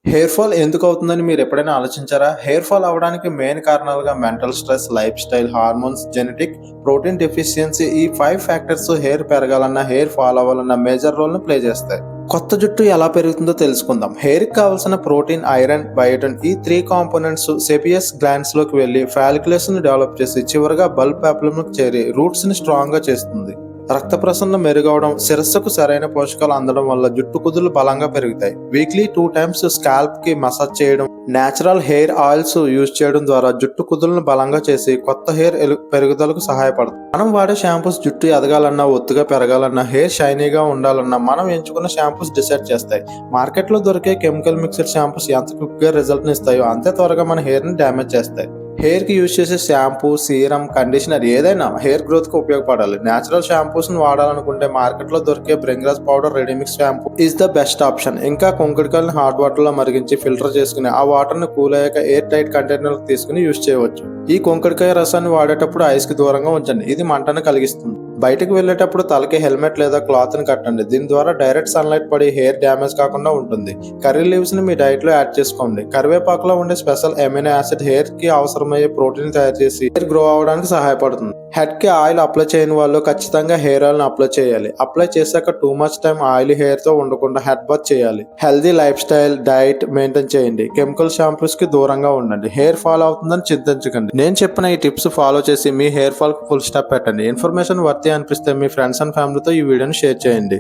Hair fall ఎందుకు అవుతుందని మీరు ఎప్పుడైనా ఆలోచించారా? హెయిర్ ఫాల్ అవ్వడానికి మెయిన్ కారణాలుగా mental stress, lifestyle, hormones, genetic, protein deficiency ఈ 5 ఫ్యాక్టర్స్ హెయిర్ పెరగాలన్నా, హెయిర్ ఫాల్ అవ్వాలన్నా మేజర్ రోల్‌ని ప్లే చేస్తాయి. కొత్త జుట్టు ఎలా పెరుగుతుందో తెలుసుకుందాం. హెయిర్‌కి కావాల్సిన ప్రోటీన్, ఐరన్, బయోటిన్ ఈ 3 కాంపోనెంట్స్ సెబియస్ గ్లాండ్స్‌లోకి వెళ్లి ఫాలిక్యులస్‌ని డెవలప్ చేసి చివరగా బల్బ్ పాపులమ్‌లోకి చేరి రూట్స్‌ని స్ట్రాంగ్‌గా చేస్తుంది. రక్త ప్రసరణ మెరుగవడం, శిరస్సుకు సరైన పోషకాలు అందడం వల్ల జుట్టు కుదుళ్ళు బలంగా పెరుగుతాయి. వీక్లీ 2 టైమ్స్ స్కాల్ప్ కి మసాజ్ చేయడం, నేచురల్ హెయిర్ ఆయిల్స్ యూజ్ చేయడం ద్వారా జుట్టు కుదుళ్ళను బలంగా చేసి కొత్త హెయిర్ పెరుగుదలకు సహాయపడుతుంది. మనం వాడే షాంపూస్ జుట్టు ఎదగాలన్నా, ఒత్తుగా పెరగాలన్నా, హెయిర్ షైనీగా ఉండాలన్నా మనం ఎంచుకున్న షాంపూస్ డిసైడ్ చేస్తాయి. మార్కెట్లో దొరికే కెమికల్ మిక్స్డ్ షాంపూస్ ఎంత క్విక్ గా రిజల్ట్ ని ఇస్తాయో అంతే త్వరగా మన హెయిర్ ని డ్యామేజ్ చేస్తాయి. హెయిర్ కి యూజ్ చేసే షాంపూ, సీరం, కండిషనర్ ఏదైనా హెయిర్ గ్రోత్ కి ఉపయోగపడాలి. నేచురల్ షాంపూస్ ని వాడాలనుకుంటే మార్కెట్ లో దొరికే Bhringraj powder ready-mix shampoo is the best option. ఇంకా కుంకుడుకాయలను హాట్ వాటర్ లో మరిగించి ఫిల్టర్ చేసుకుని ఆ వాటర్ ని కూల్ అయ్యాక ఎయిర్ టైట్ కంటైనర్ తీసుకుని యూజ్ చేయవచ్చు. ఈ కుంకుడుకాయ రసాన్ని వాడేటప్పుడు ఐస్ కి దూరంగా ఉంచండి, ఇది మంటను కలిగిస్తుంది. బయటకు వెళ్లేటప్పుడు తలకి హెల్మెట్ లేదా క్లాత్ ని కట్టండి, దీని ద్వారా డైరెక్ట్ సన్లైట్ పడి హెయిర్ డ్యామేజ్ కాకుండా ఉంటుంది. కర్రీ లీవ్స్ ని మీ డైట్ లో యాడ్ చేసుకోండి. కరివేపాకులో ఉండే స్పెషల్ ఎమినో యాసిడ్ హెయిర్ కి అవసరమయ్యే ప్రోటీన్ తయారు చేసి హెయిర్ గ్రో అవడానికి సహాయపడుతుంది. హెడ్ కి ఆయిల్ అప్లై చేయని వాళ్ళు ఖచ్చితంగా హెయిర్ ఆయిల్ ని అప్లై చేయాలి. అప్లై చేశాక too much time oil hair తో ఉండకుండా హెడ్ బాత్ చేయాలి. Healthy life style, diet maintain చేయండి. కెమికల్ షాంపూస్ కి దూరంగా ఉండండి. హెయిర్ ఫాల్ అవుతుందని చింతించకండి. నేను చెప్పిన ఈ టిప్స్ ఫాలో చేసి మీ హెయిర్ ఫాల్ కు ఫుల్ స్టాప్ పెట్టండి. ఇన్ఫర్మేషన్ వర్తి అనిపిస్తే మీ ఫ్రెండ్స్ అండ్ ఫ్యామిలీతో ఈ వీడియోని షేర్ చేయండి.